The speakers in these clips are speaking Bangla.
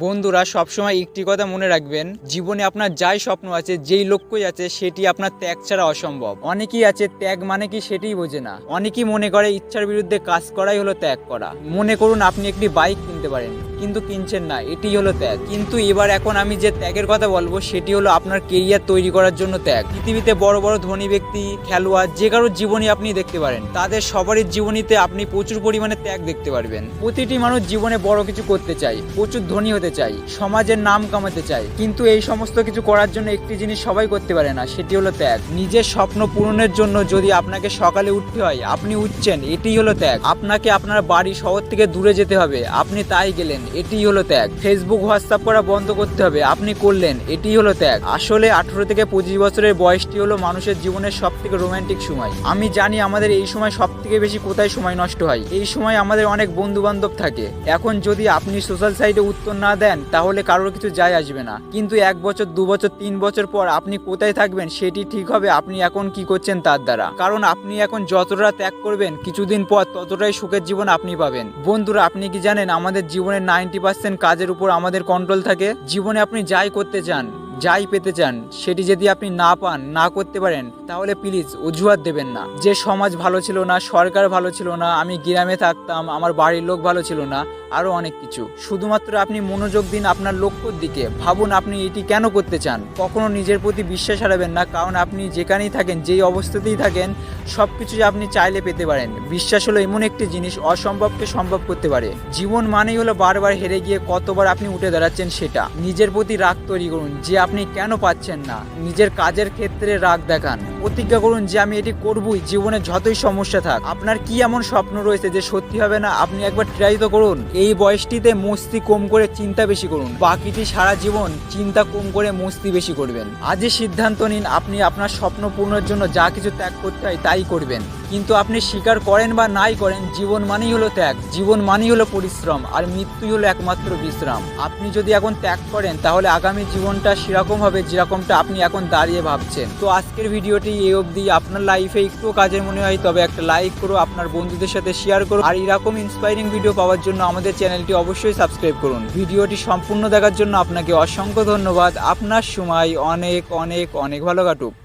বন্ধুরা সবসময় একটি কথা মনে রাখবেন, জীবনে আপনার যাই স্বপ্ন আছে, যেই লক্ষ্যই আছে, সেটি আপনার ত্যাগ ছাড়া অসম্ভব। অনেকেই আছে ত্যাগ মানে কি সেটাই বোঝে না। অনেকেই মনে করে ইচ্ছার বিরুদ্ধে কাজ করাই হলো ত্যাগ করা। মনে করুন আপনি একটি বাইক কিনতে পারেন, কিন্তু কিনছেন না, এটি হলো ত্যাগ। কিন্তু এখন আমি যে ত্যাগের কথা বলবো সেটি হলো আপনার কেরিয়ার তৈরি করার জন্য ত্যাগ। পৃথিবীতে বড় বড় ধনী ব্যক্তি, খেলোয়াড়, যে কারোর জীবনী আপনি দেখতে পারেন, তাদের সবারই জীবনীতে আপনি প্রচুর পরিমাণে ত্যাগ দেখতে পারবেন। প্রতিটি মানুষ জীবনে বড় কিছু করতে চায়, প্রচুর ধনী হতে চাই, সমাজের নাম কামাতে চাই, কিন্তু এই সমস্ত কিছু করার জন্য একটি জিনিস সবাই করতে পারে না, সেটি হলো ত্যাগ। নিজের স্বপ্ন পূরণের জন্য যদি আপনাকে সকালে উঠতে হয়, আপনি উঠছেন, এটি হলো ত্যাগ। আপনাকে আপনার বাড়ি শহর থেকে দূরে যেতে হবে, আপনি তাই গেলেন, এটি হলো ত্যাগ। ফেসবুক হোয়াটসঅ্যাপ করা বন্ধ করতে হবে, আপনি করলেন, এটি হলো ত্যাগ। আসলে 18 থেকে 25 বছরের বয়সটি হলো মানুষের জীবনের সব থেকে রোমান্টিক সময়। আমি জানি আমাদের এই সময় সব থেকে বেশি কোথায় সময় নষ্ট হয়। এই সময় আমাদের অনেক বন্ধু বান্ধব থাকে। এখন যদি আপনি সোশ্যাল সাইটে উত্তর না দেন, তাহলে কারোর কিছু যায় আসবে না। কিন্তু 1 বছর, 2 বছর, 3 বছর পর আপনি কোথায় থাকবেন সেটি ঠিক হবে আপনি এখন কি করছেন তার দ্বারা। কারণ আপনি এখন যতটা ত্যাগ করবেন, কিছুদিন পর ততটাই সুখের জীবন আপনি পাবেন। বন্ধুরা, আপনি কি জানেন আমাদের জীবনের 90% কাজের উপর আমাদের কন্ট্রোল থাকে। জীবনে আপনি যাই করতে চান, যাই পেতে চান, সেটি যদি আপনি না পান, না করতে পারেন, তাহলে প্লিজ অজুহাত দেবেন না যে সমাজ ভালো ছিল না, সরকার ভালো ছিল না, আমি গ্রামে থাকতাম, আমার বাড়ির লোক ভালো ছিল না, আরো অনেক কিছু। শুধুমাত্র আপনি মনোযোগ দিন আপনার লক্ষ্যের দিকে, ভাবুন আপনি এটি কেন করতে চান। কখনো নিজের প্রতি বিশ্বাস হারাবেন না, কারণ আপনি যেখানেই থাকেন, যেই অবস্থাতেই থাকেন, সবকিছু যে আপনি চাইলে পেতে পারেন। বিশ্বাস হলো এমন একটি জিনিস, অসম্ভবকে সম্ভব করতে পারে। জীবন মানেই হলো বারবার হেরে গিয়ে কতবার আপনি উঠে দাঁড়াচ্ছেন সেটা। নিজের প্রতি রাগ তৈরি করুন যে আপনি কেন পাচ্ছেন না। নিজের কাজের ক্ষেত্রে রাগ দেখান, প্রতিজ্ঞা করুন যে আমি এটি করবই, জীবনে যতই সমস্যা থাক। আপনার কি এমন স্বপ্ন রয়েছে যে সত্যি হবে না? আপনি একবার ট্রাই তো করুন। এই বয়সটিতে মস্তি কম করে চিন্তা বেশি করুন, বাকিটি সারা জীবন চিন্তা কম করে মস্তি বেশি করবেন। আজই সিদ্ধান্ত নিন আপনি আপনার স্বপ্ন পূরণের জন্য যা কিছু ত্যাগ করতে হয় তাই করবেন। কিন্তু আপনি স্বীকার করেন বা নাই করেন, জীবন মানেই হলো ত্যাগ, জীবন মানেই হলো পরিশ্রম, আর মৃত্যুই হলো একমাত্র বিশ্রাম। আপনি যদি এখন ত্যাগ করেন, তাহলে আগামী জীবনটা সেরকম হবে যেরকমটা আপনি এখন দাঁড়িয়ে ভাবছেন। তো আজকের ভিডিওটি এই অবধি। আপনার লাইফে একটু কাজের মনে হয় তবে একটা লাইক করো, আপনার বন্ধুদের সাথে শেয়ার করো, আর এরকম ইন্সপায়ারিং ভিডিও পাওয়ার জন্য আমাদের চ্যানেলটি অবশ্যই সাবস্ক্রাইব করুন। ভিডিওটি সম্পূর্ণ দেখার জন্য আপনাকে অসংখ্য ধন্যবাদ। আপনার সময় অনেক অনেক অনেক ভালো কাটুক।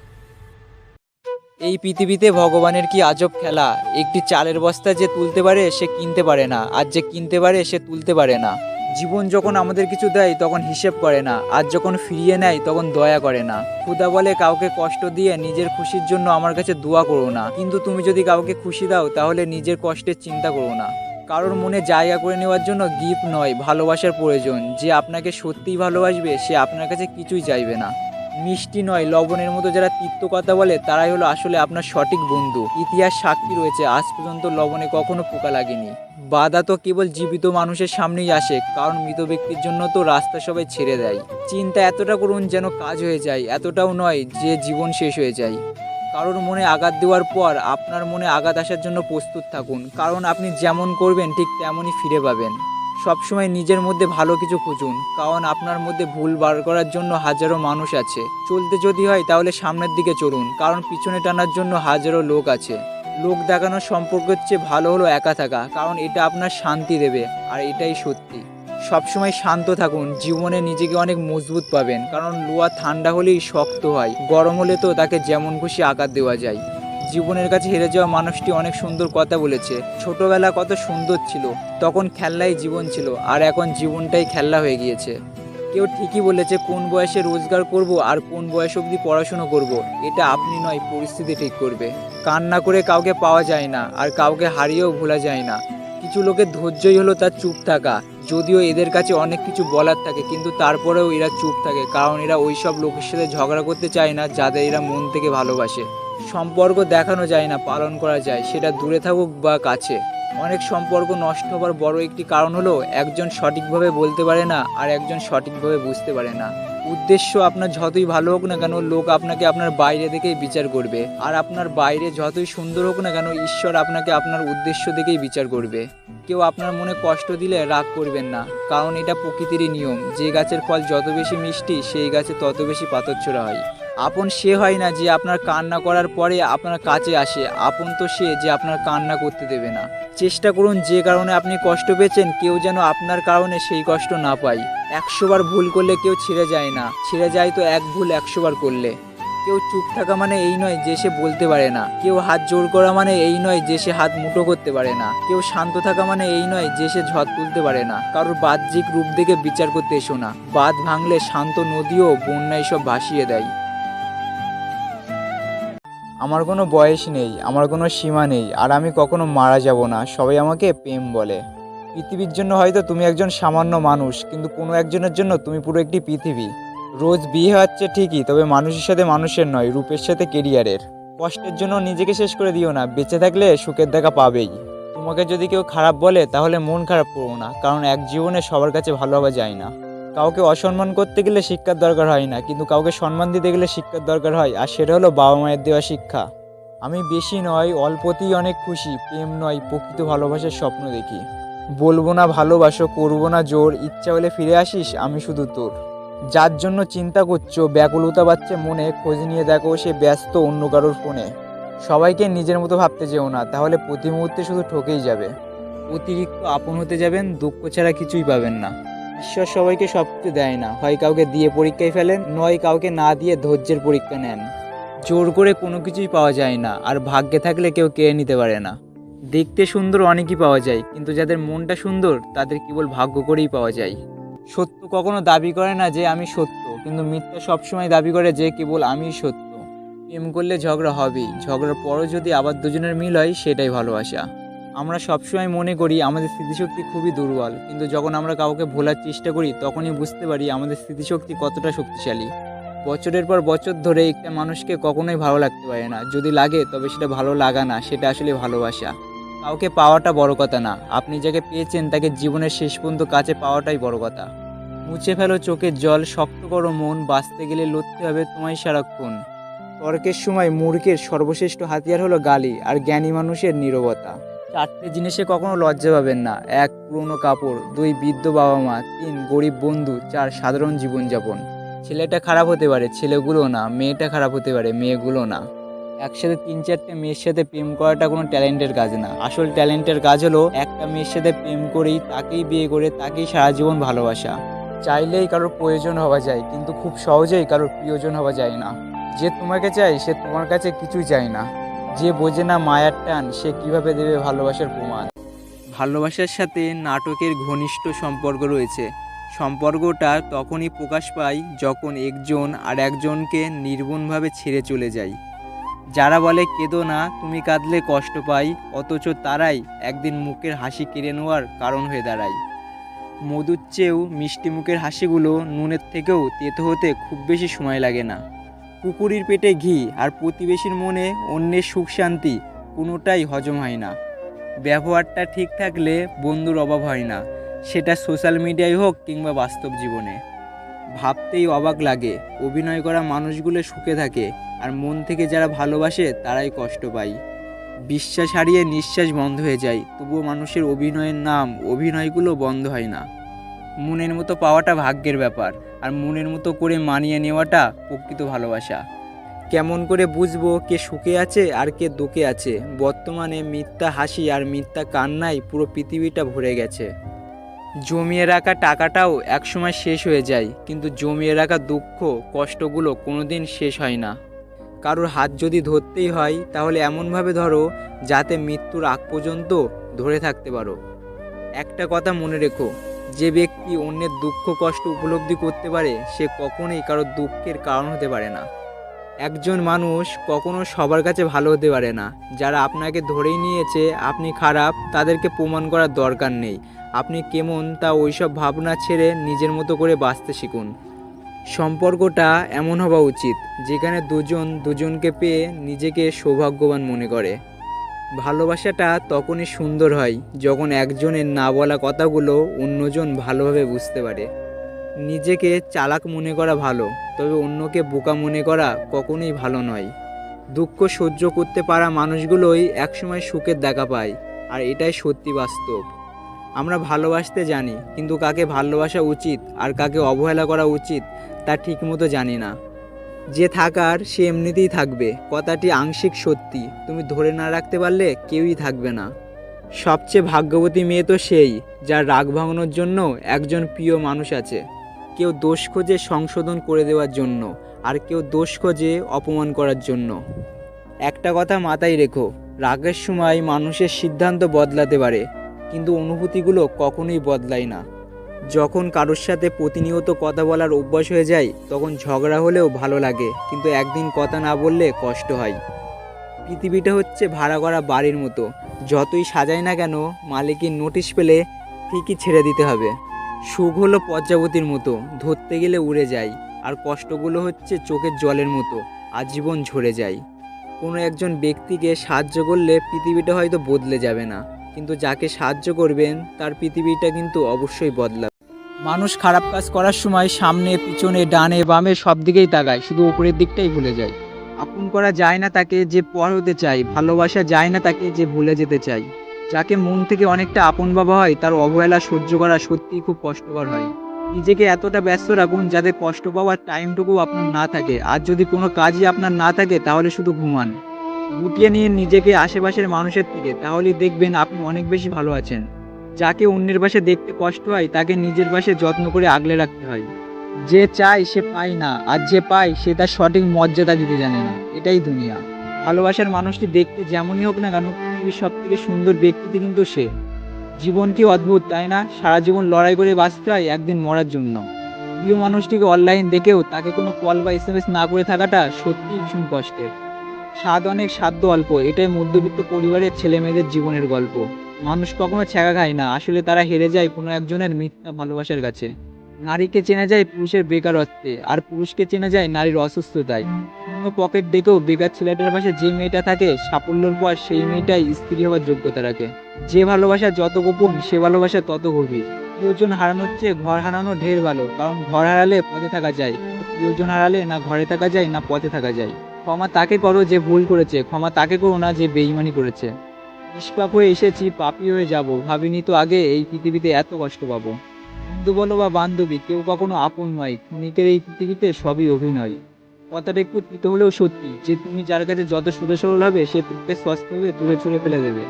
এই পৃথিবীতে ভগবানের কি আজব খেলা। একটি চালের বস্তা যে তুলতে পারে সে কিনতে পারে না, আর যে কিনতে পারে সে তুলতে পারে না। জীবন যখন আমাদের কিছু দেয় তখন হিসেব করে না, আর যখন ফিরিয়ে নেয় তখন দয়া করে না। খোদা বলে কাউকে কষ্ট দিয়ে নিজের খুশির জন্য আমার কাছে দোয়া করো না, কিন্তু তুমি যদি কাউকে খুশি দাও তাহলে নিজের কষ্টের চিন্তা করো না। কারোর মনে জায়গা করে নেওয়ার জন্য গিফট নয়, ভালোবাসার প্রয়োজন। যে আপনাকে সত্যিই ভালোবাসবে সে আপনার কাছে কিছুই চাইবে না। মিষ্টি নয়, লবণের মতো যারা তিক্ত কথা বলে তারাই হলো আসলে আপনার সঠিক বন্ধু। ইতিহাস সাক্ষী রয়েছে, আজ পর্যন্ত লবণে কখনো পোকা লাগেনি। বাধা তো কেবল জীবিত মানুষের সামনেই আসে, কারণ মৃত ব্যক্তির জন্য তো রাস্তা সবাই ছেড়ে দেয়। চিন্তা এতটা করুন যেন কাজ হয়ে যায়, এতটাও নয় যে জীবন শেষ হয়ে যায়। কারোর মনে আঘাত দেওয়ার পর আপনার মনে আঘাত আসার জন্য প্রস্তুত থাকুন, কারণ আপনি যেমন করবেন ঠিক তেমনই ফিরে পাবেন। সবসময় নিজের মধ্যে ভালো কিছু খুঁজুন, কারণ আপনার মধ্যে ভুল বার করার জন্য হাজারো মানুষ আছে। চলতে যদি হয় তাহলে সামনের দিকে চলুন, কারণ পিছনে টানার জন্য হাজারো লোক আছে। লোক দেখানোর সম্পর্কের চেয়ে ভালো হলো একা থাকা, কারণ এটা আপনার শান্তি দেবে, আর এটাই সত্যি। সবসময় শান্ত থাকুন, জীবনে নিজেকে অনেক মজবুত পাবেন, কারণ লোহা ঠান্ডা হলেই শক্ত হয়, গরম হলে তো তাকে যেমন খুশি আঘাত দেওয়া যায়। জীবনের কাছে হেরে যাওয়া মানুষটি অনেক সুন্দর কথা বলেছে। ছোটবেলা কত সুন্দর ছিল, তখন খেলনাই জীবন ছিল, আর এখন জীবনটাই খেলনা হয়ে গিয়েছে। কেউ ঠিকই বলেছে কোন বয়সে রোজগার করব আর কোন বয়স অবধি পড়াশুনো করব, এটা আপনি নয়, পরিস্থিতি ঠিক করবে। কান্না করে কাউকে পাওয়া যায় না, আর কাউকে হারিয়েও ভোলা যায় না। কিছু লোকের ধৈর্যই হলো তার চুপ থাকা। যদিও এদের কাছে অনেক কিছু বলার থাকে, কিন্তু তারপরেও এরা চুপ থাকে, কারণ এরা ওই সব লোকের সাথে ঝগড়া করতে চায় না যাদের এরা মন থেকে ভালোবাসে। সম্পর্ক দেখানো যায় না, পালন করা যায়, সেটা দূরে থাকুক বা কাছে। অনেক সম্পর্ক নষ্ট হবার বড় একটি কারণ হলো একজন সঠিকভাবে বলতে পারে না, আর একজন সঠিকভাবে বুঝতে পারে না। উদ্দেশ্য আপনার যতই ভালো হোক না কেন, লোক আপনাকে আপনার বাইরে দেখেই বিচার করবে, আর আপনার বাইরে যতই সুন্দর হোক না কেন, ঈশ্বর আপনাকে আপনার উদ্দেশ্য দেখেই বিচার করবে। কেউ আপনার মনে কষ্ট দিলে রাগ করবেন না, কারণ এটা প্রকৃতিরই নিয়ম। যে গাছের ফল যত বেশি মিষ্টি সেই গাছে তত বেশি পাথর ছোড়া হয়। আপন সে হয় না যে আপনার কান্না করার পরে আপনার কাছে আসে, আপন তো সে যে আপনার কান্না করতে দেবে না। চেষ্টা করুন যে কারণে আপনি কষ্ট পেয়েছেন কেউ যেন আপনার কারণে সেই কষ্ট না পায়। 100 বার ভুল করলে কেউ ছেড়ে যায় না, ছেড়ে যায় তো এক ভুল 100 বার করলে। কেউ চুপ থাকা মানে এই নয় যে সে বলতে পারে না, কেউ হাত জোর করা মানে এই নয় যে সে হাত মুঠো করতে পারে না, কেউ শান্ত থাকা মানে এই নয় যে সে ঝড় তুলতে পারে না। কারোর বাহ্যিক রূপ দেখে বিচার করতে এসো না, বাঁধ ভাঙলে শান্ত নদীও বন্যায় সব ভাসিয়ে দেয়। আমার কোনো বয়স নেই, আমার কোনো সীমা নেই, আর আমি কখনো মারা যাব না, সবাই আমাকে প্রেম বলে। পৃথিবীর জন্য হয়তো তুমি একজন সামান্য মানুষ, কিন্তু কোনো একজনের জন্য তুমি পুরো একটি পৃথিবী। রোজ বিয়ে হচ্ছে ঠিকই, তবে মানুষের সাথে মানুষের নয়, রূপের সাথে কেরিয়ারের। কষ্টের জন্য নিজেকে শেষ করে দিও না, বেঁচে থাকলে সুখের দেখা পাবেই। তোমাকে যদি কেউ খারাপ বলে তাহলে মন খারাপ করো না, কারণ এক জীবনে সবার কাছে ভালো হওয়া যায় না। কাউকে অসম্মান করতে গেলে শিক্ষার দরকার হয় না, কিন্তু কাউকে সম্মান দিতে গেলে শিক্ষার দরকার হয়, আর সেটা হলো বাবা মায়ের দেওয়া শিক্ষা। আমি বেশি নয়, অল্পতেই অনেক খুশি, প্রেম নয় প্রকৃত ভালোবাসার স্বপ্ন দেখি। বলবো না ভালোবাসো, করবো না জোর, ইচ্ছা হলে ফিরে আসিস, আমি শুধু তোর। যার জন্য চিন্তা করছো, ব্যাকুলতা বাড়ছে মনে, খোঁজ নিয়ে দেখো সে ব্যস্ত অন্য কারোর ফোনে। সবাইকে নিজের মতো ভাবতে যেও না, তাহলে প্রতি মুহূর্তে শুধু ঠকেই যাবে। অতিরিক্ত আপন হতে যাবেন, দুঃখ ছাড়া কিছুই পাবেন না। ঈশ্বর সবাইকে সব কিছু দেয় না, হয় কাউকে দিয়ে পরীক্ষায় ফেলেন, নয় কাউকে না দিয়ে ধৈর্যের পরীক্ষা নেন। জোর করে কোনো কিছুই পাওয়া যায় না, আর ভাগ্যে থাকলে কেউ কেড়ে নিতে পারে না। দেখতে সুন্দর অনেকই পাওয়া যায়, কিন্তু যাদের মনটা সুন্দর তাদের কেবল ভাগ্য করেই পাওয়া যায়। সত্য কখনো দাবি করে না যে আমি সত্য, কিন্তু মিথ্যা সবসময় দাবি করে যে কেবল আমিই সত্য। প্রেম করলে ঝগড়া হবেই, ঝগড়ার পরও যদি আবার দুজনের মিল হয় সেটাই ভালোবাসা। আমরা সবসময় মনে করি আমাদের স্মৃতিশক্তি খুবই দুর্বল, কিন্তু যখন আমরা কাউকে ভোলার চেষ্টা করি তখনই বুঝতে পারি আমাদের স্মৃতিশক্তি কতটা শক্তিশালী। বছরের পর বছর ধরে একটা মানুষকে কখনোই ভালো লাগতে পারে না, যদি লাগে তবে সেটা ভালো লাগা না, সেটা আসলে ভালোবাসা। কাউকে পাওয়াটা বড় কথা না, আপনি যাকে পেয়েছেন তাকে জীবনের শেষ পর্যন্ত কাছে পাওয়াটাই বড় কথা। মুছে ফেলো চোখের জল, শক্ত করো মন, বাঁচতে গেলে লড়তে হবে তোমায় সারাক্ষণ। তর্কের সময় মূর্খের সর্বশ্রেষ্ঠ হাতিয়ার হলো গালি, আর জ্ঞানী মানুষের নীরবতা। 4টে জিনিসে কখনো লজ্জা পাবেন না: 1 পুরনো কাপড়, 2 বৃদ্ধ বাবা মা, 3 গরিব বন্ধু, 4 সাধারণ জীবনযাপন। ছেলেটা খারাপ হতে পারে, ছেলেগুলো না, মেয়েটা খারাপ হতে পারে, মেয়েগুলো না। একসাথে 3-4টে মেয়ের সাথে প্রেম করাটা কোনো ট্যালেন্টের কাজ না, আসল ট্যালেন্টের কাজ হলো একটা মেয়ের সাথে প্রেম করেই তাকেই বিয়ে করে তাকেই সারা জীবন ভালোবাসা। চাইলেই কারোর প্রয়োজন হওয়া যায়, কিন্তু খুব সহজেই কারোর প্রিয়জন হওয়া যায় না। যে তোমাকে চায় সে তোমার কাছে কিছুই চায় না, যে বোঝে না মায়ার টান সে কিভাবে দেবে ভালোবাসার প্রমাণ। ভালোবাসার সাথে নাটকের ঘনিষ্ঠ সম্পর্ক রয়েছে। সম্পর্কটা তখনই প্রকাশ পায় যখন একজন আর একজনকে নির্মমভাবে ছেড়ে চলে যায়। যারা বলে কেঁদো না, তুমি কাঁদলে কষ্ট পাই, অথচ তারাই একদিন মুখের হাসি কেড়ে নেওয়ার কারণ হয়ে দাঁড়ায়। মধুর চেয়েও মিষ্টি মুখের হাসিগুলো নুনের থেকেও তেতো হতে খুব বেশি সময় লাগে না। কুকুরের পেটে ঘি আর প্রতিবেশীর মনে অন্যের সুখ শান্তি কোনোটাই হজম হয় না। ব্যবহারটা ঠিক থাকলে বন্ধুর অভাব হয় না, সেটা সোশ্যাল মিডিয়ায় হোক কিংবা বাস্তব জীবনে। ভাবতেই অবাক লাগে, অভিনয় করা মানুষগুলো সুখে থাকে, আর মন থেকে যারা ভালোবাসে তারাই কষ্ট পায়। বিশ্বাস হারিয়ে নিঃশ্বাস বন্ধ হয়ে যায়, তবুও মানুষের অভিনয়ের নাম অভিনয়গুলো বন্ধ হয় না। মনের মতো পাওয়াটা ভাগ্যের ব্যাপার, আর মনের মতো করে মানিয়ে নেওয়াটা প্রকৃত ভালোবাসা। কেমন করে বুঝবো কে সুখে আছে আর কে দুঃখে আছে? বর্তমানে মিথ্যা হাসি আর মিথ্যা কান্নায় পুরো পৃথিবীটা ভরে গেছে। জমিয়ে রাখা টাকাটাও একসময় শেষ হয়ে যায়, কিন্তু জমিয়ে রাখা দুঃখ কষ্টগুলো কোনোদিন শেষ হয় না। কারোর হাত যদি ধরতেই হয় তাহলে এমনভাবে ধরো যাতে মৃত্যুর আগ পর্যন্ত ধরে থাকতে পারো। একটা কথা মনে রেখো, যে ব্যক্তি অন্যের দুঃখ কষ্ট উপলব্ধি করতে পারে সে কখনোই কারোর দুঃখের কারণ হতে পারে না। একজন মানুষ কখনো সবার কাছে ভালো হতে পারে না। যারা আপনাকে ধরেই নিয়েছে আপনি খারাপ, তাদেরকে প্রমাণ করার দরকার নেই আপনি কেমন, তা ওইসব ভাবনা ছেড়ে নিজের মতো করে বাঁচতে শিখুন। সম্পর্কটা এমন হওয়া উচিত যেখানে দুজন দুজনকে পেয়ে নিজেকে সৌভাগ্যবান মনে করে। ভালোবাসাটা তখনই সুন্দর হয় যখন একজনের না বলা কথাগুলো অন্যজন ভালোভাবে বুঝতে পারে। নিজেকে চালাক মনে করা ভালো, তবে অন্যকে বোকা মনে করা কখনোই ভালো নয়। দুঃখ সহ্য করতে পারা মানুষগুলোই একসময় সুখের দেখা পায়, আর এটাই সত্যি বাস্তব। আমরা ভালোবাসতে জানি, কিন্তু কাকে ভালোবাসা উচিত আর কাকে অবহেলা করা উচিত তা ঠিকমতো জানি না। যে থাকার সে এমনিতেই থাকবে, কথাটি আংশিক সত্যি, তুমি ধরে না রাখতে পারলে কেউই থাকবে না। সবচেয়ে ভাগ্যবতী মেয়ে তো সেই, যার রাগ ভাঙানোর জন্য একজন প্রিয় মানুষ আছে। কেউ দোষ খোঁজে সংশোধন করে দেওয়ার জন্য, আর কেউ দোষ খোঁজে অপমান করার জন্য। একটা কথা মাথায় রেখো, রাগের সময় মানুষের সিদ্ধান্ত বদলাতে পারে, কিন্তু অনুভূতিগুলো কখনোই বদলায় না। যখন কারোর সাথে প্রতিনিয়ত কথা বলার অভ্যাস হয়ে যায়, তখন ঝগড়া হলেও ভালো লাগে, কিন্তু একদিন কথা না বললে কষ্ট হয়। পৃথিবীটা হচ্ছে ভাড়া করা বাড়ির মতো, যতই সাজাই না কেন মালিকের নোটিশ পেলে ঠিকই ছেড়ে দিতে হবে। সুখ হলো পদ্মাবতীর মতো, ধরতে গেলে উড়ে যায়, আর কষ্টগুলো হচ্ছে চোখের জলের মতো, আজীবন ঝরে যায়। কোনো একজন ব্যক্তিকে সাহায্য করলে পৃথিবীটা হয়তো বদলে যাবে না, কিন্তু যাকে সাহায্য করবেন তার পৃথিবীটা কিন্তু অবশ্যই বদলাবে। মানুষ খারাপ কাজ করার সময় সামনে পিছনে ডানে বামে সব দিকেই তাকায়, শুধু উপরের দিকটাই ভুলে যায়। আপন করা যায় না তাকে যে পর হতে চায়, ভালোবাসা যায় না তাকে যে ভুলে যেতে চায়। যাকে মন থেকে অনেকটা আপন ভাবা হয়, তার অবহেলা সহ্য করা সত্যিই খুব কষ্টকর হয়। নিজেকে এতটা ব্যস্ত রাখুন যাতে কষ্ট পাওয়ার টাইমটুকু আপনার না থাকে, আর যদি কোনো কাজই আপনার না থাকে তাহলে শুধু ঘুমান। গুটিয়ে নিয়ে নিজেকে আশেপাশের মানুষের থেকে, তাহলেই দেখবেন আপনি অনেক বেশি ভালো আছেন। যাকে অন্যের পাশে দেখতে কষ্ট হয়, তাকে নিজের পাশে যত্ন করে আগলে রাখতে হয়। যে চায় সে পায় না, আর যে পায় সে তার সঠিক মর্যাদা দিতে জানে না। এটাই দুনিয়া। ভালোবাসার মানুষটি দেখতে যেমনই হোক না কেন, পৃথিবীর সব থেকে সুন্দর ব্যক্তিটি কিন্তু সে। জীবন কি অদ্ভুত, তাই না? সারা জীবন লড়াই করে বাঁচতে হয় একদিন মরার জন্য। প্রিয় মানুষটিকে অনলাইন দেখেও তাকে কোনো কল বা এসএমএস না করে থাকাটা সত্যিই ভীষণ কষ্টের। স্বাদ অনেক, সাধ্য অল্প, এটাই মধ্যবিত্ত পরিবারের ছেলে মেয়েদের জীবনের গল্প। মানুষ কখনো ছ্যাঁকা খায় না, আসলে তারা হেরে যায় কোনো একজনের মিথ্যা ভালোবাসার কাছে। নারীকে চেনা যায় পুরুষের বেকারত্বে, আর পুরুষকে চেনা যায় নারীর অসুস্থতায়। কোনো পকেট দেখেও বেকার ছেলেটার পাশে যে মেয়েটা থাকে, সাফল্যের পর সেই মেয়েটাই স্ত্রী হওয়ার যোগ্যতা রাখে। যে ভালোবাসা যত গোপন, সে ভালোবাসা তত গভীর। প্রিয়জন হারানোর চেয়ে ঘর হারানো ঢের ভালো, কারণ ঘর হারালে পথে থাকা যায়, প্রিয়জন হারালে না ঘরে থাকা যায় না পথে থাকা যায়। ক্ষমা তাকে করো যে ভুল করেছে, ক্ষমা তাকে করো না যে বেইমানি করেছে। নিষ্পাপ হয়ে এসেছি, পাপী হয়ে যাব, ভাবিনি তো আগে এই পৃথিবীতে এত কষ্ট পাবো। বন্ধু বলো বা বান্ধবী, কেউ কখনো আপন নয়, ক্ষণিকের এই পৃথিবীতে সবই অভিনয়। কথাটা একটু তিতো হলেও সত্যি, যে তুমি যার কাছে যত সোজা সরল হবে, সে তোমাকে সস্তাভাবে দূরে ছুঁড়ে ফেলে দেবে।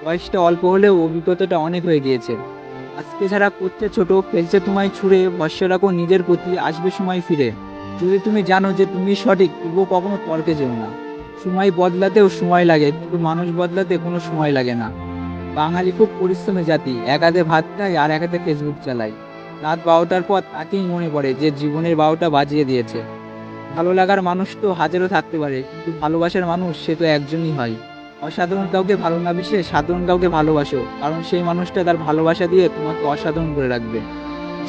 বয়সটা অল্প হলেও অভিজ্ঞতাটা অনেক হয়ে গিয়েছে। আজকে ছাড়া করছে ছোট, ফেলছে তোমায় ছুঁড়ে, ভরসা রাখো নিজের প্রতি, আসবে সময় ফিরে। যদি তুমি জানো যে তুমি সঠিক, তবুও কখনো তর্কে যেও না। সময় বদলাতেও সময় লাগে, কিন্তু মানুষ বদলাতে কোনো সময় লাগে না। বাঙালি খুব পরিশ্রমী জাতি, এক হাতে ভাত খায় আর এক হাতে ফেসবুক চালায়। রাত 12টার পর তাকেই মনে পড়ে যে জীবনের 12টা বাজিয়ে দিয়েছে। ভালো লাগার মানুষ তো হাজারও থাকতে পারে, কিন্তু ভালোবাসার মানুষ সে তো একজনই হয়। অসাধারণ কাউকে ভালো না বেসে সাধারণ কাউকে ভালোবাসো, কারণ সেই মানুষটা তার ভালোবাসা দিয়ে তোমাকে অসাধারণ করে রাখবে।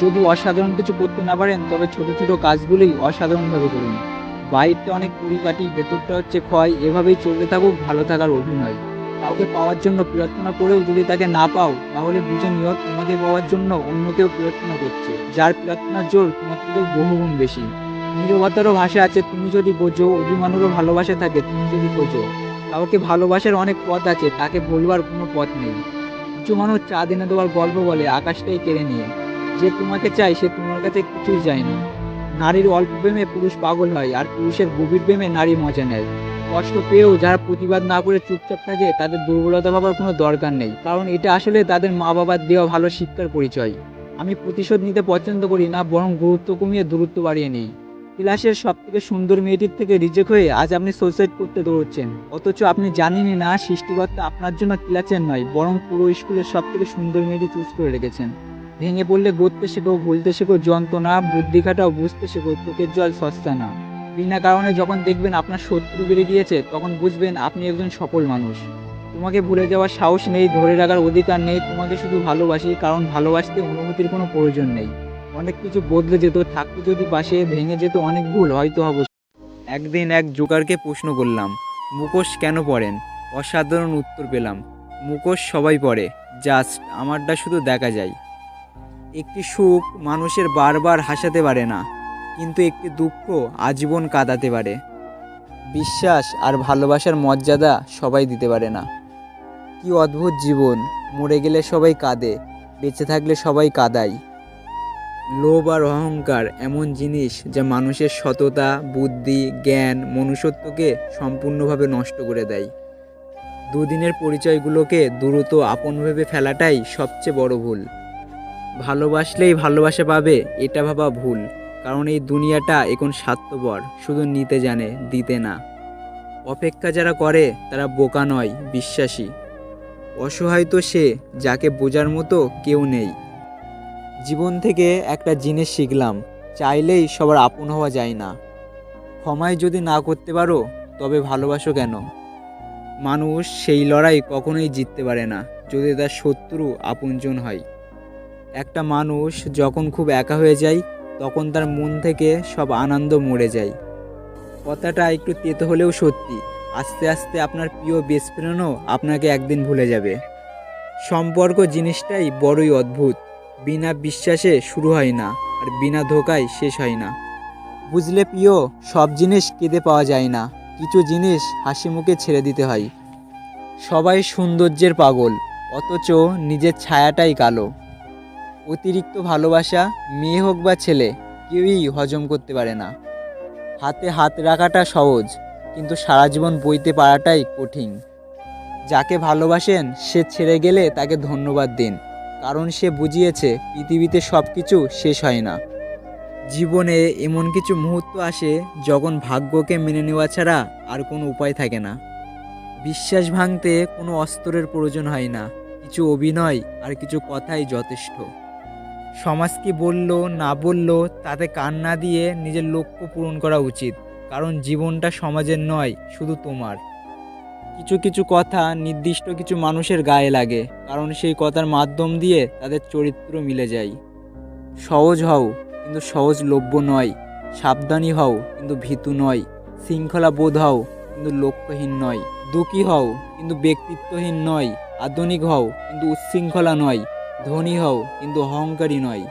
যদি অসাধারণ কিছু করতে না পারেন, তবে ছোট ছোট কাজগুলোই অসাধারণভাবে করুন। বাইরটা অনেক পরিপাটি, ভেতরটা হচ্ছে ক্ষয়, এভাবেই চলতে থাকুক ভালো থাকার অভিনয়। কাউকে পাওয়ার জন্য প্রার্থনা করেও যদি তাকে না পাও, তাহলে বুঝে নিও তোমাকে পাওয়ার জন্য অন্য কেউ প্রার্থনা করছে, যার প্রার্থনার জোর তোমার থেকে বহুগুণ বেশি। নীরবতারও ভাষা আছে তুমি যদি বোঝো, অভিমানেরও ভালোবাসা থাকে তুমি যদি খোঁজো। কাউকে ভালোবাসার অনেক পথ আছে, তাকে বলবার কোনো পথ নেই। কিছু মানুষ চাঁদ এনে দেওয়ার গল্প বলে আকাশটাই কেড়ে নিয়ে। যে তোমাকে চায় সে তোমার কাছে কিছুই চায় না। নারীর অল্প প্রেমে পুরুষ পাগল হয়, আর পুরুষের গভীর প্রেমে নারী মজা নেয়। কষ্ট পেয়েও যারা প্রতিবাদ না করে চুপচাপ থাকে, তাদের দুর্বলতা ভাবার কোনো দরকার নেই, কারণ এটা আসলে তাদের মা বাবার দেওয়া ভালো শিক্ষার পরিচয়। আমি প্রতিশোধ নিতে পছন্দ করি না, বরং গুরুত্ব কমিয়ে দূরত্ব বাড়িয়ে নিই। ক্লাসের সব থেকে সুন্দর মেয়েটির থেকে রিজেক্ট হয়ে আজ আপনি সুইসাইড করতে দৌড়চ্ছেন, অথচ আপনি জানেনই না সৃষ্টিকর্তা আপনার জন্য ক্লাসের নয়, বরং পুরো স্কুলের সব থেকে সুন্দর মেয়েটি চুজ করে রেখেছেন। ভেঙে পড়লে গড়তে শেখো, ভুলতে শেখো যন্ত্রণা, বুদ্ধি খাটাও বুঝতে শেখো, চোখের জল সস্তা না। বিনা কারণে যখন দেখবেন আপনার শত্রু বেড়ে গিয়েছে, তখন বুঝবেন আপনি একজন সফল মানুষ। তোমাকে ভুলে যাওয়ার সাহস নেই, ধরে রাখার অধিকার নেই, তোমাকে শুধু ভালোবাসি, কারণ ভালোবাসতে অনুমতির কোনো প্রয়োজন নেই। অনেক কিছু বদলে যেত, থাকতো যদি পাশে, ভেঙে যেত অনেক ভুল হয়তো অবশ্য। একদিন এক জোকারকে প্রশ্ন করলাম, মুখোশ কেন পরেন? অসাধারণ উত্তর পেলাম, মুখোশ সবাই পরে, জাস্ট আমারটা শুধু দেখা যায়। একটি সুখ মানুষের বারবার হাসাতে পারে না, কিন্তু একটি দুঃখ আজীবন কাঁদাতে পারে। বিশ্বাস আর ভালোবাসার মর্যাদা সবাই দিতে পারে না। কি অদ্ভুত জীবন, মরে গেলে সবাই কাঁদে, বেঁচে থাকলে সবাই কাঁদায়। লোভ আর অহংকার এমন জিনিস যা মানুষের সততা, বুদ্ধি, জ্ঞান, মনুষ্যত্বকে সম্পূর্ণভাবে নষ্ট করে দেয়। দুদিনের পরিচয়গুলোকে দ্রুত আপন ভেবে ফেলাটাই সবচেয়ে বড় ভুল। ভালোবাসলেই ভালোবাসা পাবে এটা ভাবা ভুল, কারণ এই দুনিয়াটা এখন স্বার্থপর, শুধু নিতে জানে, দিতে না। অপেক্ষা যারা করে তারা বোকা নয়, বিশ্বাসী। অসহায় তো সে যাকে বোঝার মতো কেউ নেই। জীবন থেকে একটা জিনিস শিখলাম, চাইলেই সবার আপন হওয়া যায় না। ক্ষমায় যদি না করতে পারো তবে ভালোবাসো কেন? মানুষ সেই লড়াই কখনোই জিততে পারে না যদি তার শত্রু আপনজন হয়। একটা মানুষ যখন খুব একা হয়ে যায় তখন তার মন থেকে সব আনন্দ মরে যায়। কথাটা একটু তেতো হলেও সত্যি। আস্তে আস্তে আপনার প্রিয় বেস্ট ফ্রেন্ডও আপনাকে একদিন ভুলে যাবে। সম্পর্ক জিনিসটাই বড়ই অদ্ভুত। বিনা বিশ্বাসে শুরু হয় না, আর বিনা ধোকায় শেষ হয় না। বুঝলে প্রিয়, সব জিনিস কেঁদে পাওয়া যায় না, কিছু জিনিস হাসি মুখে ছেড়ে দিতে হয়। সবাই সৌন্দর্যের পাগল, অথচ নিজের ছায়াটাই কালো। অতিরিক্ত ভালোবাসা, মেয়ে হোক বা ছেলে, কেউই হজম করতে পারে না। হাতে হাত রাখাটা সহজ, কিন্তু সারা জীবন বইতে পারাটাই কঠিন। যাকে ভালোবাসেন সে ছেড়ে গেলে তাকে ধন্যবাদ দিন, কারণ সে বুঝিয়েছে পৃথিবীতে সব কিছু শেষ হয় না। জীবনে এমন কিছু মুহূর্ত আসে যখন ভাগ্যকে মেনে নেওয়া ছাড়া আর কোনো উপায় থাকে না। বিশ্বাস ভাঙতে কোনো অস্ত্রের প্রয়োজন হয় না, কিছু অভিনয় আর কিছু কথাই যথেষ্ট। সমাজ কি বলল না বলল তাতে কান না দিয়ে নিজের লক্ষ্য পূরণ করা উচিত, কারণ জীবনটা সমাজের নয়, শুধু তোমার। কিছু কিছু কথা নির্দিষ্ট কিছু মানুষের গায়ে লাগে, কারণ সেই কথার মাধ্যম দিয়ে তাদের চরিত্র মিলে যায়। সহজ হও কিন্তু সহজলভ্য নয়, সাবধানী হও কিন্তু ভীতু নয়, শৃঙ্খলা বোধ হও কিন্তু লক্ষ্যহীন নয়, দুঃখী হও কিন্তু ব্যক্তিত্বহীন নয়, আধুনিক হও কিন্তু উচ্ছৃঙ্খলা নয়, ধনী হও কিন্তু অহংকারী নয়।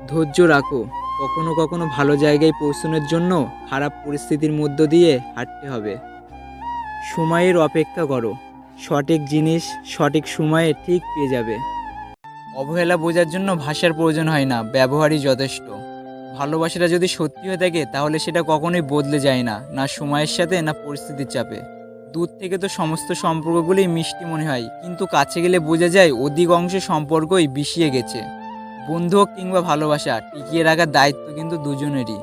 ধৈর্য রাখো, কখনো কখনো ভালো জায়গায় পৌঁছানোর জন্য খারাপ পরিস্থিতির মধ্য দিয়ে হাঁটতে হবে। সময়ের অপেক্ষা করো, সঠিক জিনিস সঠিক সময়ে ঠিক পেয়ে যাবে। অবহেলা বোঝার জন্য ভাষার প্রয়োজন হয় না, ব্যবহারই যথেষ্ট। ভালোবাসাটা যদি সত্যি হয়ে থাকে তাহলে সেটা কখনোই বদলে যায় না, না সময়ের সাথে না পরিস্থিতির চাপে। দূর থেকে তো সমস্ত সম্পর্কগুলোই মিষ্টি মনে হয়, কিন্তু কাছে গেলে বোঝা যায় অধিকাংশ সম্পর্কই বিষিয়ে গেছে। বন্ধু হোক কিংবা ভালোবাসা, টিকিয়ে রাখার দায়িত্ব কিন্তু দুজনেরই।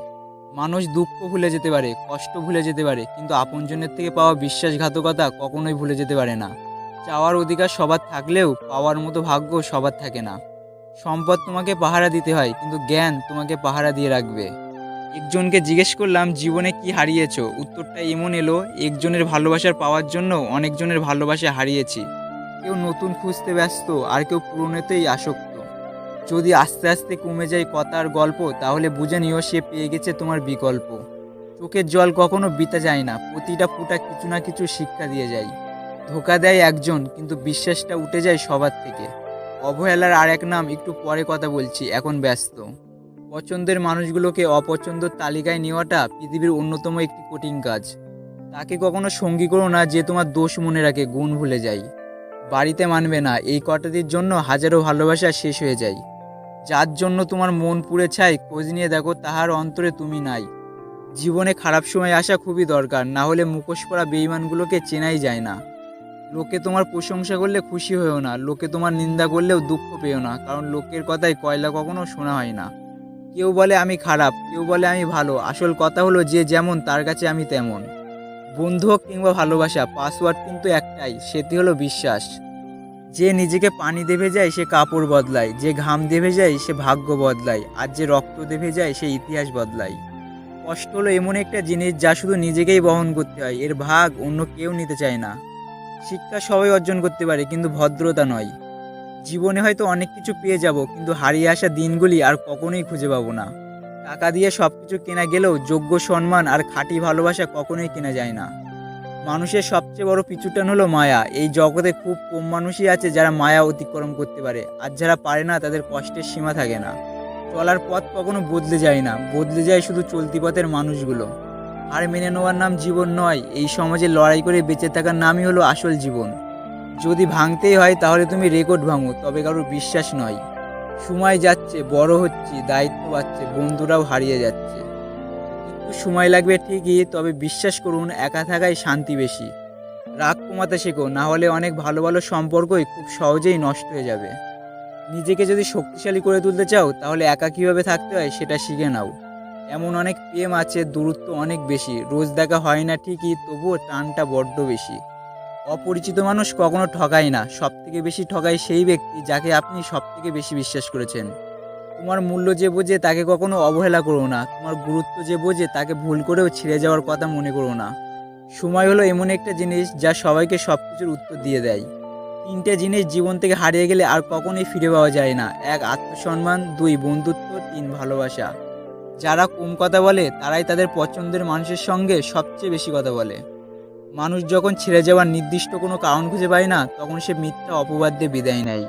মানুষ দুঃখ ভুলে যেতে পারে, কষ্ট ভুলে যেতে পারে, কিন্তু আপনজনের থেকে পাওয়া বিশ্বাসঘাতকতা কখনোই ভুলে যেতে পারে না। চাওয়ার অধিকার সবার থাকলেও পাওয়ার মতো ভাগ্য সবার থাকে না। সম্পদ তোমাকে পাহারা দিতে হয়, কিন্তু জ্ঞান তোমাকে পাহারা দিয়ে রাখবে। একজনকে জিজ্ঞেস করলাম জীবনে কি হারিয়েছো, উত্তরটা এমন এলো, একজনের ভালোবাসার পাওয়ার জন্য অনেকজনের ভালোবাসা হারিয়েছি। কেউ নতুন খুঁজতে ব্যস্ত, আর কেউ পুরনোতেই আসক্ত। যদি আস্তে আস্তে কমে যায় কথার গল্প, তাহলে বুঝে নিও সে পেয়ে গেছে তোমার বিকল্প। চোখের জল কখনো বিতা যায় না, প্রতিটা ফোঁটা কিছু না কিছু শিক্ষা দিয়ে যায়। ধোকা দেয় একজন, কিন্তু বিশ্বাসটা উঠে যায় সবার থেকে। অবহেলার আর এক নাম, একটু পরে কথা বলছি, এখন ব্যস্ত। পছন্দের মানুষগুলোকে অপছন্দের তালিকায় নেওয়াটা পৃথিবীর অন্যতম একটি কঠিন কাজ। তাকে কখনো সঙ্গী করো না যে তোমার দোষ মনে রাখে, গুণ ভুলে যায়। বাড়িতে মানবে না, এই কটাদির জন্য হাজারো ভালোবাসা শেষ হয়ে যায়। যার জন্য তোমার মন পুড়ে ছাই, খোঁজ নিয়ে দেখো তাহার অন্তরে তুমি নাই। জীবনে খারাপ সময় আসা খুবই দরকার, না হলে মুখোশ পরা বেঈমানগুলোকে চেনাই যায় না। লোকে তোমার প্রশংসা করলে খুশি হয়েও না, লোকে তোমার নিন্দা করলেও দুঃখ পেও না, কারণ লোকের কথায় কয়লা কখনো শোনা হয় না। কেউ বলে আমি খারাপ, কেউ বলে আমি ভালো, আসল কথা হলো যে যেমন তার কাছে আমি তেমন। বন্ধু হোক কিংবা ভালোবাসা, পাসওয়ার্ড কিন্তু একটাই, সেটি হলো বিশ্বাস। যে নিজেকে পানি দেবে যায় সে কাপড় বদলায়, যে ঘাম দেবে যায় সে ভাগ্য বদলায়, আর যে রক্ত দেবে যায় সে ইতিহাস বদলায়। কষ্ট হলো এমন একটা জিনিস যা শুধু নিজেকেই বহন করতে হয়, এর ভাগ অন্য কেউ নিতে চায় না। শিক্ষা সবাই অর্জন করতে পারে, কিন্তু ভদ্রতা নয়। জীবনে হয়তো অনেক কিছু পেয়ে যাব, কিন্তু হারিয়ে আসা দিনগুলি আর কখনোই খুঁজে পাবো না। টাকা দিয়ে সব কিছু কেনা গেলেও যোগ্য সম্মান আর খাঁটি ভালোবাসা কখনোই কেনা যায় না। মানুষের সবচেয়ে বড় পিছুটান হলো মায়া। এই জগতে খুব কম মানুষই আছে যারা মায়া অতিক্রম করতে পারে, আর যারা পারে না তাদের কষ্টের সীমা থাকে না। চলার পথ কখনো বদলে যায় না, বদলে যায় শুধু চলতি পথের মানুষগুলো। আর মেনে নেওয়ার নাম জীবন নয়, এই সমাজে লড়াই করে বেঁচে থাকার নামই হলো আসল জীবন। যদি ভাঙতেই হয় তাহলে তুমি রেকর্ড ভাঙো, তবে কারোর বিশ্বাস নয়। সময় যাচ্ছে, বড় হচ্ছি, দায়িত্ব বাড়ছে, বন্ধুরাও হারিয়ে যাচ্ছে। একটু সময় লাগবে ঠিকই, তবে বিশ্বাস করুন একা থাকায় শান্তি বেশি। রাগ কমাতে শেখো, না হলে অনেক ভালো ভালো সম্পর্কই খুব সহজেই নষ্ট হয়ে যাবে। নিজেকে যদি শক্তিশালী করে তুলতে চাও তাহলে একা কীভাবে থাকতে হয় সেটা শিখে নাও। এমন অনেক প্রেম আছে, দূরত্ব অনেক বেশি, রোজ দেখা হয় না ঠিকই, তবুও টানটা বড্ড বেশি। অপরিচিত মানুষ কখনো ঠকায় না, সবথেকে বেশি ঠকায় সেই ব্যক্তি যাকে আপনি সবথেকে বেশি বিশ্বাস করেছেন। তোমার মূল্য যে বোঝে তাকে কখনো অবহেলা করো না, তোমার গুরুত্ব যে বোঝে তাকে ভুল করেও ছেড়ে যাওয়ার কথা মনে করো না। সময় হলো এমন একটা জিনিস যা সবাইকে সব কিছুর উত্তর দিয়ে দেয়। তিনটে জিনিস জীবন থেকে হারিয়ে গেলে আর কখনোই ফিরে পাওয়া যায় না: এক, আত্মসম্মান; দুই, বন্ধুত্ব; তিন, ভালোবাসা। যারা কম কথা বলে তারাই তাদের পছন্দের মানুষের সঙ্গে সবচেয়ে বেশি কথা বলে। মানুষ যখন ছেড়ে যাওয়ার নির্দিষ্ট কোনো কারণ খুঁজে পায় না, তখন সে মিথ্যা অপবাদ দিয়ে বিদায় নেয়।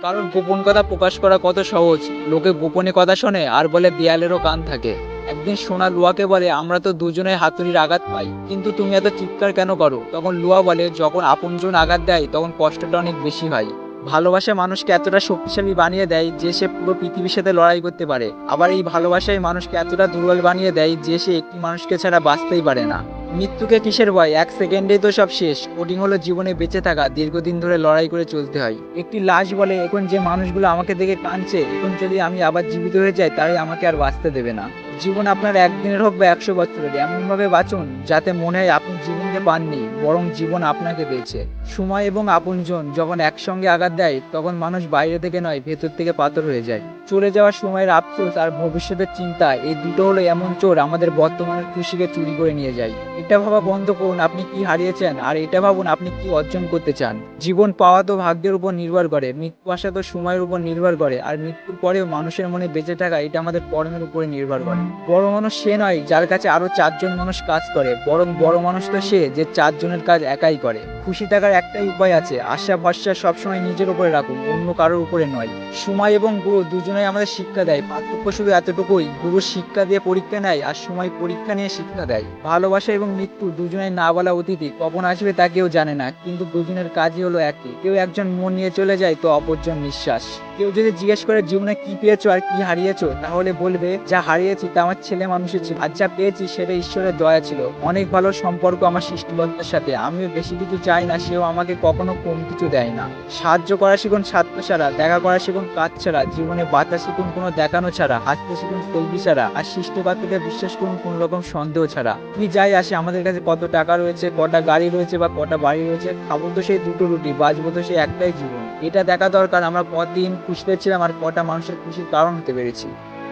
কারণ গোপন কথা প্রকাশ করা কত সহজ, লোকে গোপনে কথা শোনে আর বলে দেয়ালেরও কান থাকে। একদিন সোনা লুয়াকে বলে, আমরা তো দুজনে হাতুড়ির আঘাত পাই, কিন্তু তুমি এত চিৎকার কেন করো? তখন লুয়া বলে, যখন আপনজন আঘাত দেয় তখন কষ্টটা অনেক বেশি হয়। ভালোবাসা মানুষকে এতটা শক্তিশালী বানিয়ে দেয় যে সে পুরো পৃথিবীর সাথে লড়াই করতে পারে, আবার এই ভালোবাসাই মানুষকে এতটা দুর্বল বানিয়ে দেয় যে সে একটি মানুষকে ছাড়া বাঁচতেই পারে না। মৃত্যুকে কিসের ভয়, এক সেকেন্ডেই তো সব শেষ। কোডিং হলো জীবনে বেঁচে থাকা, দীর্ঘদিন ধরে লড়াই করে চলতে হয়। একটি লাশ বলে, এখন যে মানুষগুলো আমাকে দেখে কাঁদছে, এখন যদি আমি আবার জীবিত হয়ে যাই তাহলে আমাকে আর বাঁচতে দেবে না। জীবন আপনার একদিনের হোক বা 100 বছরের, এমনভাবে বাঁচুন যাতে মনে হয় আপনি জীবনকে পাননি, বরং জীবন আপনাকে পেয়েছে। সময় এবং আপনজন যখন একসঙ্গে আঘাত দেয় তখন মানুষ বাইরে থেকে নয়, ভেতর থেকে পাথর হয়ে যায়। চলে যাওয়ার সময়ের আফসোস আর ভবিষ্যতের চিন্তা, এই দুটো হলো এমন চোর আমাদের বর্তমানের খুশিকে চুরি করে নিয়ে যায়। এটা ভাবা বন্ধ করুন আপনি কি হারিয়েছেন, আর এটা ভাবুন আপনি কি অর্জন করতে চান। জীবন পাওয়া তো ভাগ্যের উপর নির্ভর করে, মৃত্যু আসা তো সময়ের উপর নির্ভর করে, আর মৃত্যুর পরেও মানুষের মনে বেঁচে থাকা এটা আমাদের কর্মের উপরে নির্ভর করে। বড় মানুষ সে নয় যার কাছে আরো 4 জন মানুষ কাজ করে, বরং বড় মানুষ তো সে যে 4 জনের কাজ একাই করে। খুশি থাকার একটাই উপায় আছে, আশা ভরসা সবসময় নিজের উপরে রাখুন, অন্য কারোর উপরে নয়। সময় এবং গুরু দুজনেই আমাদের শিক্ষা দেয়, পার্থক্য শুধু এতটুকুই, গুরু শিক্ষা দিয়ে পরীক্ষা নেয় আর সময় পরীক্ষা নিয়ে শিক্ষা দেয়। ভালোবাসা এবং মৃত্যু দুজনেই না বলা অতিথি, কখন আসবে তা কেউ জানে না, কিন্তু দুজনের কাজই হলো একই। কেউ একজন মন নিয়ে চলে যায় তো অপরজন নিঃশ্বাস। কেউ যদি জিজ্ঞেস করে জীবনে কি পেয়েছো আর কি হারিয়েছো, তাহলে বলবে যা হারিয়েছি তা আমার ছেলে মানুষের ছিল, আর যা পেয়েছি সেটা ঈশ্বরের দয়া ছিল। অনেক ভালো সম্পর্ক আমার সৃষ্টিকর্তার সাথে, আমিও বেশি কিছু চাই না, সেও আমাকে কখনো কম কিছু দেয় না। সাহায্য করা শিখুন স্বার্থ ছাড়া, দেখা করা শিখুন কাজ ছাড়া, জীবনে বাঁচা শিখুন কোনো দেখানো ছাড়া, হাসতে শিখুন তৈরি ছাড়া, আর সৃষ্টিকর্তাকে বিশ্বাস করুন কোনো রকম সন্দেহ ছাড়া। কি যাই আসে আমাদের কাছে কত টাকা রয়েছে, কটা গাড়ি রয়েছে বা কটা বাড়ি রয়েছে, খাবো তো সেই দুটো রুটি, বাঁচবো তো সেই একটাই জীবন। এটা দেখা দরকার আমরা কতদিন খুশিতে ছিলাম আর কটা মানুষের খুশির কারণ হতে পেরেছি।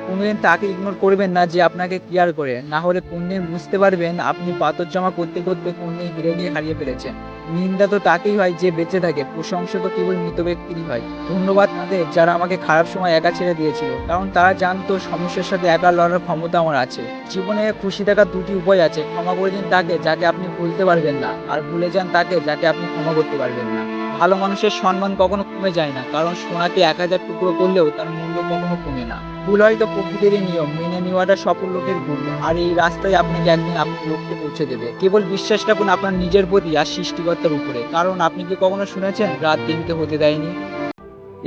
কোনোদিন তাকে ইগনোর করবেন না যে আপনাকে কেয়ার করে, না হলে কোনদিন বুঝতে পারবেন আপনি পাথর জমা করতে করতে কোনদিন হিরে দিয়ে হারিয়ে ফেলেছেন। নিন্দা তো তাকেই হয় যে বেঁচে থাকে, প্রশংসা তো কেবল মৃত ব্যক্তিরই হয়। ধন্যবাদ তাদের যারা আমাকে খারাপ সময় একা ছেড়ে দিয়েছিল, কারণ তারা জানতো সমস্যার সাথে একা লড়ার ক্ষমতা আমার আছে। জীবনে খুশি থাকার দুটি উপায় আছে, ক্ষমা করে দিন তাকে যাকে আপনি ভুলতে পারবেন না, আর ভুলে যান তাকে যাকে আপনি ক্ষমা করতে পারবেন না। ভালো মানুষের সম্মান কখনো কমে যায় না, কারণ সোনাকে 1000 টুকরো করলেও তার মূল্য কখনো কমে না। ভুল হয়তো প্রকৃতিরই নিয়ম, মেনে নেওয়াটা সফল লোকের গুণ, আর এই রাস্তায় আপনাকে একদিন আপনার লক্ষ্যে পৌঁছে দেবে। কেবল বিশ্বাস রাখুন আপনার নিজের প্রতি আর সৃষ্টিকর্তার উপরে, কারণ আপনি কি কখনো শুনেছেন রাত দিনকে হতে দেয়নি?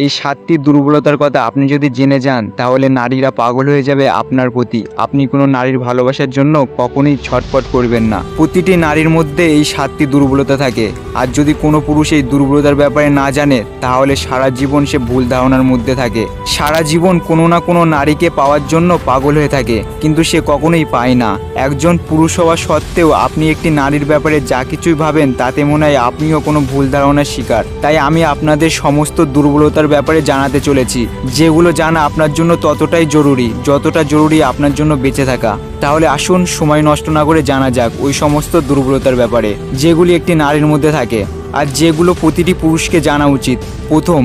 এই 7টি দুর্বলতার কথা আপনি যদি জেনে যান তাহলে নারীরা পাগল হয়ে যাবে আপনার প্রতি। আপনি কোনো নারীর ভালোবাসার জন্য কখনোই ছটফট করবেন না। প্রতিটি নারীর মধ্যে এই 7টি দুর্বলতা থাকে, আর যদি কোনো পুরুষ এই দুর্বলতার ব্যাপারে না জানে তাহলে সারা জীবন সে ভুল ধারণার মধ্যে থাকে। সারা জীবন কোনো না কোনো নারীকে পাওয়ার জন্য পাগল হয়ে থাকে, কিন্তু সে কখনোই পায় না। একজন পুরুষ হওয়া সত্ত্বেও আপনি একটি নারীর ব্যাপারে যা কিছুই ভাবেন তাতে মনে হয় আপনিও কোনো ভুল ধারণার শিকার। তাই আমি আপনাদের সমস্ত দুর্বলতার ব্যাপারে জানাতে চলেছি, যেগুলো জানা আপনার জন্য ততটাই জরুরি যতটা জরুরি আপনার জন্য বেঁচে থাকা। তাহলে আসুন সময় নষ্ট না করে জানা যাক ওই সমস্ত দুর্বলতার ব্যাপারে যেগুলি একটি নারীর মধ্যে থাকে, আর যেগুলো প্রতিটি পুরুষকে জানা উচিত। প্রথম,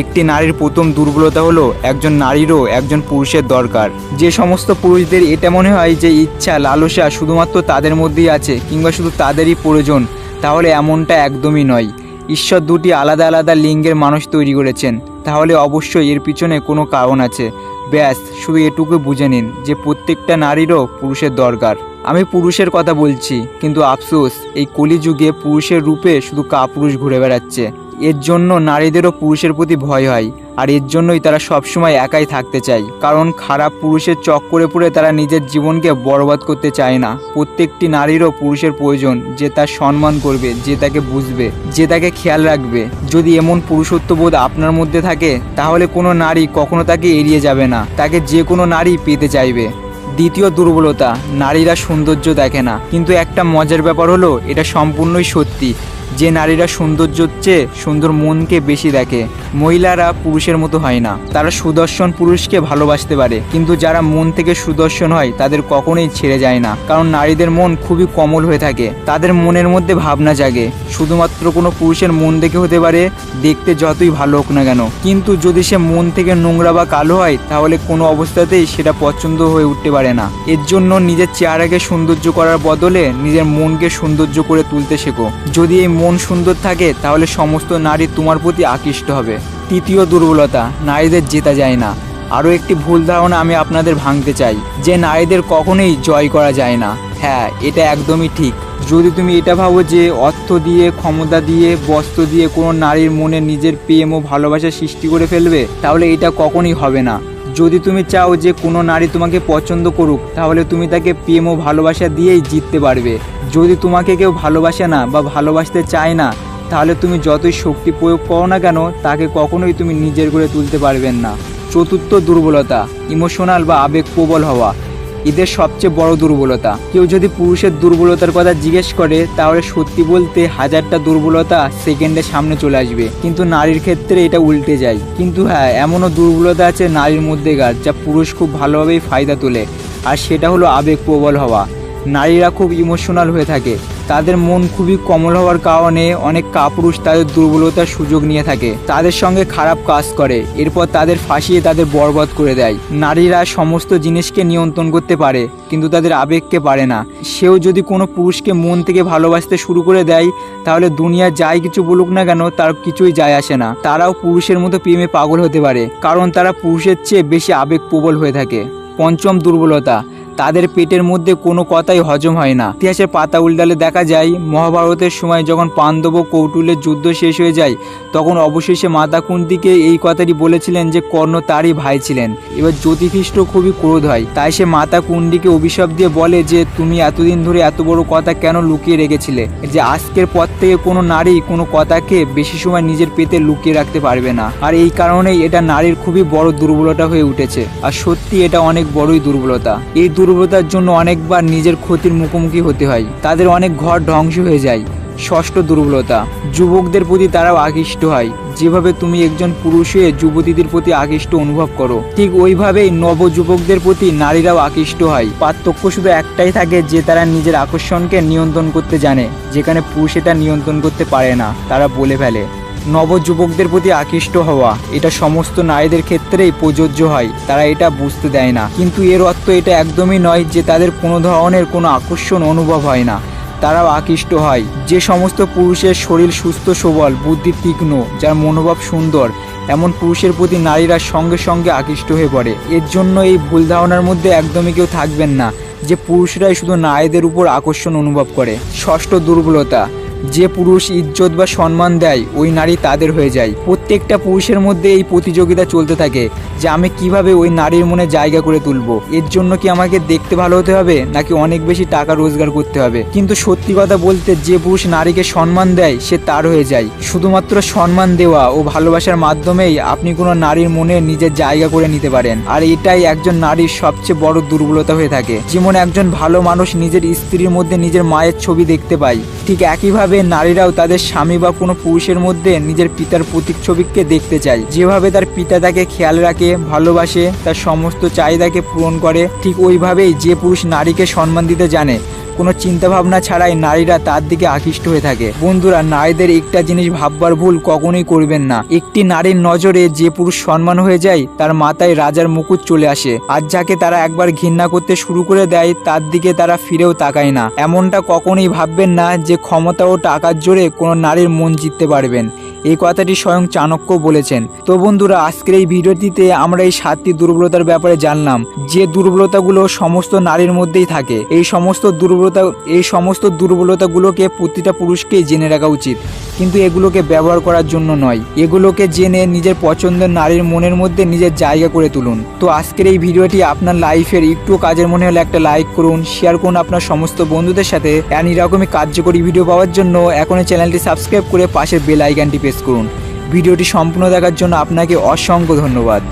একটি নারীর প্রথম দুর্বলতা হলো একজন নারীরও একজন পুরুষের দরকার। যে সমস্ত পুরুষদের এটা মনে হয় যে ইচ্ছা লালসা শুধুমাত্র তাদের মধ্যেই আছে কিংবা শুধু তাদেরই প্রয়োজন, তাহলে এমনটা একদমই নয়। ঈশ্বর দুটি আলাদা আলাদা লিঙ্গের মানুষ তৈরি করেছেন, তাহলে অবশ্যই এর পিছনে কোনো কারণ আছে। ব্যাস শুধু এটুকু বুঝে নিন যে প্রত্যেকটা নারীরও পুরুষের দরকার। আমি পুরুষের কথা বলছি, কিন্তু আফসোস এই কলিযুগে পুরুষের রূপে শুধু কাপুরুষ ঘুরে বেড়াচ্ছে। এর জন্য নারীদেরও পুরুষের প্রতি ভয় হয়, আর এর জন্যই তারা সবসময় একাই থাকতে চায়। কারণ খারাপ পুরুষের চক্করে পড়ে তারা নিজের জীবনকে বরবাদ করতে চায় না। প্রত্যেকটি নারীরও পুরুষের প্রয়োজন, যে তার সম্মান করবে, যে তাকে বুঝবে, যে তাকে খেয়াল রাখবে। যদি এমন পুরুষত্ববোধ আপনার মধ্যে থাকে, তাহলে কোনো নারী কখনো তাকে এড়িয়ে যাবে না, তাকে যে কোনো নারী পেতে চাইবে। দ্বিতীয় দুর্বলতা, নারীরা সৌন্দর্য দেখে না। কিন্তু একটা মজার ব্যাপার হলো, এটা সম্পূর্ণই সত্যি যে নারীরা সৌন্দর্যের চেয়ে সুন্দর মনকে বেশি দেখে। মহিলারা পুরুষের মতো হয় না, তারা সুদর্শন পুরুষকে ভালোবাসতে পারে, কিন্তু যারা মন থেকে সুদর্শন হয় তাদের কখনোই ছেড়ে যায় না। কারণ নারীদের মন খুবই কোমল হয়ে থাকে, তাদের মনের মধ্যে ভাবনা জাগে। শুধুমাত্র কোনো পুরুষের মন দেখে হতে পারে দেখতে যতই ভালো হোক না কেন, কিন্তু যদি সে মন থেকে নোংরা বা কালো হয়, তাহলে কোনো অবস্থাতেই সেটা পছন্দ হয়ে উঠতে পারে না। এর জন্য নিজের চেহারাকে সৌন্দর্য করার বদলে নিজের মনকে সৌন্দর্য করে তুলতে শেখো। যদি এই মন সুন্দর থাকে, তাহলে সমস্ত নারী তোমার প্রতি আকৃষ্ট হবে। তৃতীয় দুর্বলতা, নারীদের জেতা যায় না। আরও একটি ভুল ধারণা আমি আপনাদের ভাঙতে চাই, যে নারীদের কখনোই জয় করা যায় না। হ্যাঁ, এটা একদমই ঠিক। যদি তুমি এটা ভাবো যে অর্থ দিয়ে, ক্ষমতা দিয়ে, বস্ত্র দিয়ে কোনো নারীর মনে নিজের প্রেম ও ভালোবাসা সৃষ্টি করে ফেলবে, তাহলে এটা কখনোই হবে না। যদি তুমি চাও যে কোনো নারী তোমাকে পছন্দ করুক, তাহলে তুমি তাকে প্রেম ও ভালোবাসা দিয়েই জিততে পারবে। যদি তোমাকে কেউ ভালোবাসে না বা ভালোবাসতে চায় না, তাহলে তুমি যতই শক্তি প্রয়োগ করো না কেন, তাকে কখনোই তুমি নিজের করে তুলতে পারবেন না। চতুর্থ দুর্বলতা, ইমোশনাল বা আবেগপ্রবল হওয়া। এদের সবচেয়ে বড় দুর্বলতা। কেউ যদি পুরুষের দুর্বলতার কথা জিজ্ঞেস করে, তাহলে সত্যি বলতে হাজারটা দুর্বলতা সেকেন্ডে সামনে চলে আসবে, কিন্তু নারীর ক্ষেত্রে এটা উল্টে যায়। কিন্তু হ্যাঁ, এমনও দুর্বলতা আছে নারীর মধ্যেকার, যা পুরুষ খুব ভালোভাবেই ফায়দা তোলে, আর সেটা হলো আবেগপ্রবল হওয়া। নারীরা খুব ইমোশনাল হয়ে থাকে, তাদের মন খুবই কোমল হওয়ার কারণে অনেক কাপুরুষ তাদের দুর্বলতার সুযোগ নিয়ে থাকে, তাদের সঙ্গে খারাপ কাজ করে, এরপর তাদের ফাঁসিয়ে তাদের বরবাদ করে দেয়। নারীরা সমস্ত জিনিসকে নিয়ন্ত্রণ করতে পারে, কিন্তু তাদের আবেগকে পারে না। সেও যদি কোনো পুরুষকে মন থেকে ভালোবাসতে শুরু করে দেয়, তাহলে দুনিয়া যাই কিছু বলুক না কেন, তার কিছুই যায় আসে না। তারাও পুরুষের মতো প্রেমে পাগল হতে পারে, কারণ তারা পুরুষের চেয়ে বেশি আবেগপ্রবল হয়ে থাকে। পঞ্চম দুর্বলতা, তাদের পেটের মধ্যে কোনো কথাই হজম হয় না। ইতিহাসের পাতা উল্টালে দেখা যায়, মহাভারতের সময় যখন পাণ্ডব ও কৌটিল্যের যুদ্ধ শেষ হয়ে যায়, তখন অবশেষে মাতা কুন্তিকে এই কথাটি বলেছিলেন যে কর্ণ তারই ভাই ছিলেন। এবার যুধিষ্ঠির খুবই ক্রোধ হয়, তাই সে মাতা কুন্তিকে অভিশাপ দিয়ে বলে যে তুমি এতদিন ধরে এত বড় কথা কেন লুকিয়ে রেখেছিলে, যে আজকের পর থেকে কোনো নারী কোনো কথাকে বেশি সময় নিজের পেটে লুকিয়ে রাখতে পারবে না। আর এই কারণেই এটা নারীর খুবই বড় দুর্বলতা হয়ে উঠেছে, আর সত্যি এটা অনেক বড়ই দুর্বলতা। এই দুর্বলতার জন্য অনেকবার নিজের ক্ষতির মুখোমুখি হতে হয়, তাদের অনেক ঘর ধ্বংস হয়ে যায়। ষষ্ঠ দুর্বলতা, যুবকদের প্রতি তারাও আকৃষ্ট হয়। যেভাবে তুমি একজন পুরুষ হয়ে যুবতীদের প্রতি আকৃষ্ট অনুভব করো, ঠিক ওইভাবেই নবযুবকদের প্রতি নারীরাও আকৃষ্ট হয়। পার্থক্য শুধু একটাই থাকে, যে তারা নিজের আকর্ষণকে নিয়ন্ত্রণ করতে জানে, যেখানে পুরুষ এটা নিয়ন্ত্রণ করতে পারে না, তারা বলে ফেলে। নবযুবকদের প্রতি আকৃষ্ট হওয়া, এটা সমস্ত নারীদের ক্ষেত্রেই প্রযোজ্য হয়, তারা এটা বুঝতে দেয় না। কিন্তু এর অর্থ এটা একদমই নয় যে তাদের কোনো ধরনের কোনো আকর্ষণ অনুভব হয় না, তারাও আকৃষ্ট হয়। যে সমস্ত পুরুষের শরীর সুস্থ সবল, বুদ্ধি তীক্ষ্ণ, যার মনোভাব সুন্দর, এমন পুরুষের প্রতি নারীরা সঙ্গে সঙ্গে আকৃষ্ট হয়ে পড়ে। এর জন্য এই ভুল ধারণার মধ্যে একদমই কেউ থাকবেন না যে পুরুষরাই শুধু নারীদের উপর আকর্ষণ অনুভব করে। ষষ্ঠ দুর্বলতা, যে পুরুষ ইজ্জত বা সম্মান দেয়, ওই নারী তাদের হয়ে যায়। প্রত্যেকটা পুরুষের মধ্যে এই প্রতিযোগিতা চলতে থাকে যে আমি কিভাবে ওই নারীর মনে জায়গা করে তুলবো। এর জন্য কি আমাকে দেখতে ভালো হতে হবে, নাকি অনেক বেশি টাকা রোজগার করতে হবে? কিন্তু সত্যি কথা বলতে, যে পুরুষ নারীকে সম্মান দেয়, সে তার হয়ে যায়। শুধুমাত্র সম্মান দেওয়া ও ভালোবাসার মাধ্যমেই আপনি কোনো নারীর মনে নিজের জায়গা করে নিতে পারেন, আর এটাই একজন নারীর সবচেয়ে বড় দুর্বলতা হয়ে থাকে। যেমন একজন ভালো মানুষ নিজের স্ত্রীর মধ্যে নিজের মায়ের ছবি দেখতে পায়, ঠিক একইভাবে নারীরাও তাদের স্বামী বা কোনো পুরুষের মধ্যে নিজের পিতার প্রতিচ্ছবিকে দেখতে চায়। যেভাবে তার পিতা তাকে খেয়াল রাখে, ভালোবাসে, তার সমস্ত চাহিদাকে পূরণ করে, ঠিক ওইভাবেই যে পুরুষ নারীকে সম্মান দিতে জানে, কোনো চিন্তাভাবনা ছাড়াই নারীরা তার দিকে আকৃষ্ট হয়ে থাকে। বন্ধুরা, নারীদের একটা জিনিস ভাববার ভুল কখনোই করবেন না। একটি নারীর নজরে যে পুরুষ সম্মান হয়ে যায়, তার মাথায় রাজার মুকুট চলে আসে, আর যাকে তারা একবার ঘৃণা করতে শুরু করে দেয়, তার দিকে তারা ফিরেও তাকায় না। এমনটা কখনোই ভাববেন না যে ক্ষমতা ও টাকার জোরে কোনো নারীর মন জিততে পারবেন। এই কথাটি স্বয়ং চাণক্য বলেছেন। তো বন্ধুরা, আজকের এই ভিডিওটিতে আমরা এই 7টি দুর্বলতার ব্যাপারে জানলাম, যে দুর্বলতাগুলো সমস্ত নারীর মধ্যেই থাকে। এই সমস্ত দুর্বলতাগুলোকে প্রতিটা পুরুষকেই জেনে রাখা উচিত, কিন্তু এগুলোকে ব্যবহার করার জন্য নয়। এগুলোকে জেনে নিজের পছন্দের নারীর মনের মধ্যে নিজের জায়গা করে তুলুন। তো আজকের এই ভিডিওটি আপনার লাইফের একটু কাজের মনে হলে একটা লাইক করুন, শেয়ার করুন আপনার সমস্ত বন্ধুদের সাথে। আর এরকমই কার্যকরী ভিডিও পাওয়ার জন্য এখনই চ্যানেলটি সাবস্ক্রাইব করে পাশের বেল আইকনটি প্রেস করুন। ভিডিওটি সম্পূর্ণ দেখার জন্য আপনাকে অসংখ্য ধন্যবাদ।